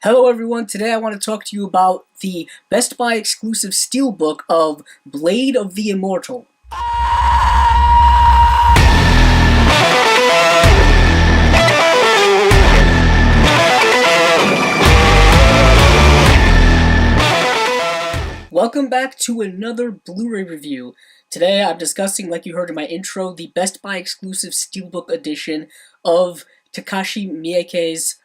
Hello everyone, today I want to talk to you about the Best Buy exclusive steelbook of Blade of the Immortal. Welcome back to another Blu-ray review. Today I'm discussing, like you heard in my intro, the Best Buy exclusive steelbook edition of Takashi Miike's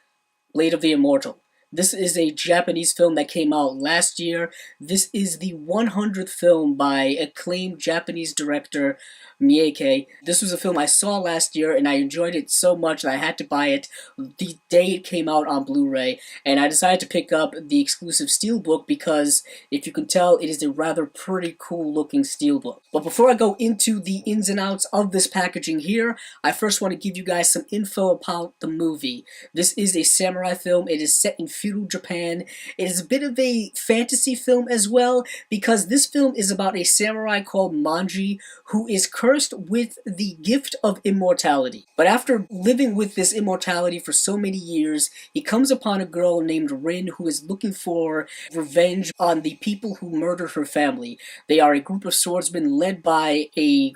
Blade of the Immortal. This is a Japanese film that came out last year. This is the 100th film by acclaimed Japanese director Miike. This was a film I saw last year and I enjoyed it so much that I had to buy it the day it came out on Blu-ray, and I decided to pick up the exclusive steelbook because, if you can tell, it is a rather pretty cool looking steelbook. But before I go into the ins and outs of this packaging here, I first want to give you guys some info about the movie. This is a samurai film. It is set in feudal Japan. It is a bit of a fantasy film as well, because this film is about a samurai called Manji who is cursed with the gift of immortality. But after living with this immortality for so many years, he comes upon a girl named Rin who is looking for revenge on the people who murdered her family. They are a group of swordsmen led by a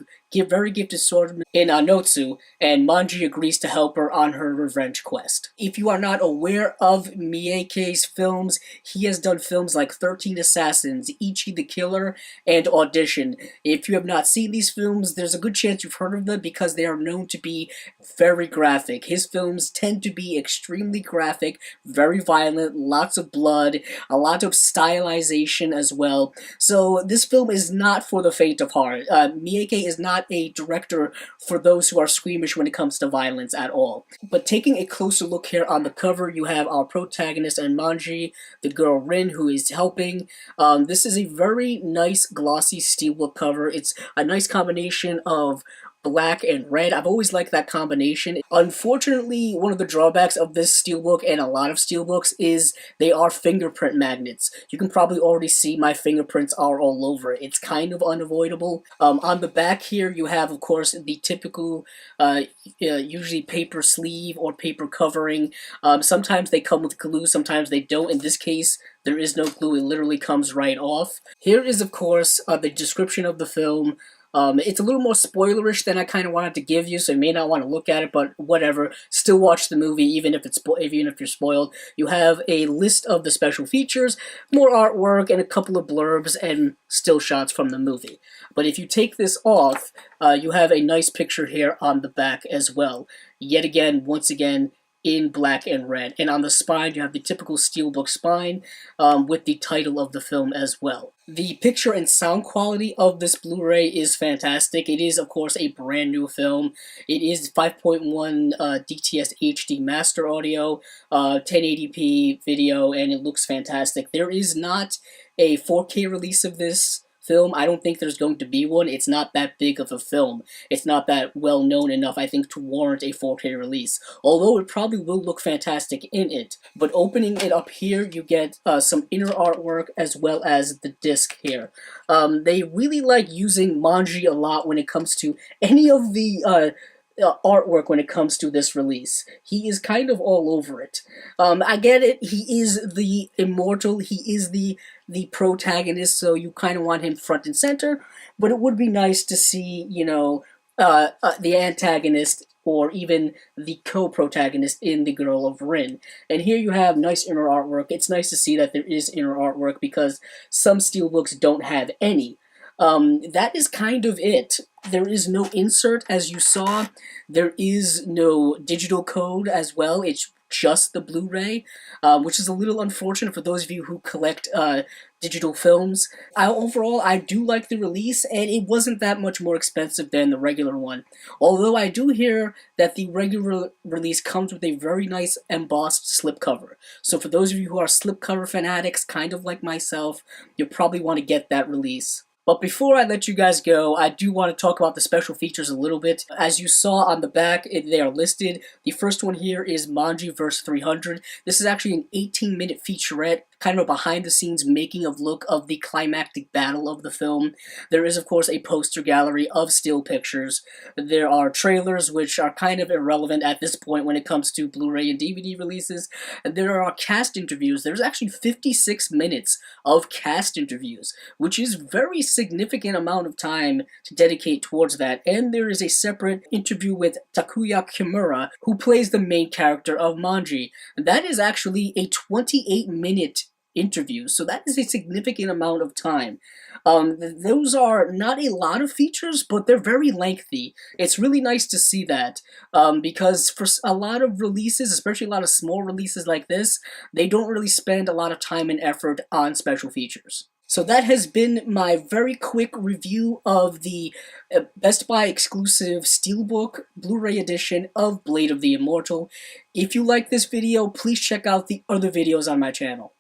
very gifted swordsman in Anotsu, and Manji agrees to help her on her revenge quest. If you are not aware of Miike's films, he has done films like 13 Assassins, Ichi the Killer, and Audition. If you have not seen these films, there's a good chance you've heard of them because they are known to be very graphic. His films tend to be extremely graphic, very violent, lots of blood, a lot of stylization as well. So this film is not for the faint of heart. Miike is not a director for those who are squeamish when it comes to violence at all. But taking a closer look here on the cover, you have our protagonist and Manji, the girl Rin, who is helping. This is a very nice glossy steelbook cover. It's a nice combination of black and red. I've always liked that combination. Unfortunately, one of the drawbacks of this steelbook and a lot of steelbooks is they are fingerprint magnets. You can probably already see my fingerprints are all over it. It's kind of unavoidable. On the back here, you have, of course, the typical, usually paper sleeve or paper covering. Sometimes they come with glue, sometimes they don't. In this case, there is no glue. It literally comes right off. Here is, of course, the description of the film. It's a little more spoilerish than I kind of wanted to give you, so you may not want to look at it, but whatever. Still watch the movie, even if you're spoiled. You have a list of the special features, more artwork, and a couple of blurbs and still shots from the movie. But if you take this off, you have a nice picture here on the back as well. Yet again, once again, in black and red. And on the spine, you have the typical steelbook spine with the title of the film as well. The picture and sound quality of this Blu-ray is fantastic. It is, of course, a brand new film. It is 5.1 DTS HD master audio, 1080p video, and it looks fantastic. There is not a 4K release of this film. I don't think there's going to be one. It's not that big of a film. It's not that well known enough, I think, to warrant a 4K release. Although it probably will look fantastic in it. But opening it up here, you get some inner artwork as well as the disc here. They really like using Manji a lot when it comes to any of the artwork when it comes to this release. He is kind of all over it. I get it, he is the Immortal, he is the protagonist, so you kind of want him front and center, but it would be nice to see, you know, the antagonist or even the co-protagonist in The Girl of Rin. And here you have nice inner artwork. It's nice to see that there is inner artwork because some steelbooks don't have any. That is kind of it. There is no insert, as you saw. There is no digital code as well. It's just the Blu-ray, which is a little unfortunate for those of you who collect digital films. Overall, I do like the release, and it wasn't that much more expensive than the regular one. Although I do hear that the regular release comes with a very nice embossed slipcover. So for those of you who are slipcover fanatics, kind of like myself, you'll probably want to get that release. But before I let you guys go, I do want to talk about the special features a little bit. As you saw on the back, they are listed. The first one here is Manji vs. 300. This is actually an 18-minute featurette kind of a behind-the-scenes making-of look of the climactic battle of the film. There is, of course, a poster gallery of still pictures. There are trailers, which are kind of irrelevant at this point when it comes to Blu-ray and DVD releases. And there are cast interviews. There's actually 56 minutes of cast interviews, which is very significant amount of time to dedicate towards that. And there is a separate interview with Takuya Kimura, who plays the main character of Manji. That is actually a 28-minute interview, so that is a significant amount of time. Those are not a lot of features, but they're very lengthy. It's really nice to see that, because for a lot of releases, especially a lot of small releases like this, they don't really spend a lot of time and effort on special features. So that has been my very quick review of the Best Buy exclusive Steelbook Blu-ray edition of Blade of the Immortal. If you like this video, please check out the other videos on my channel.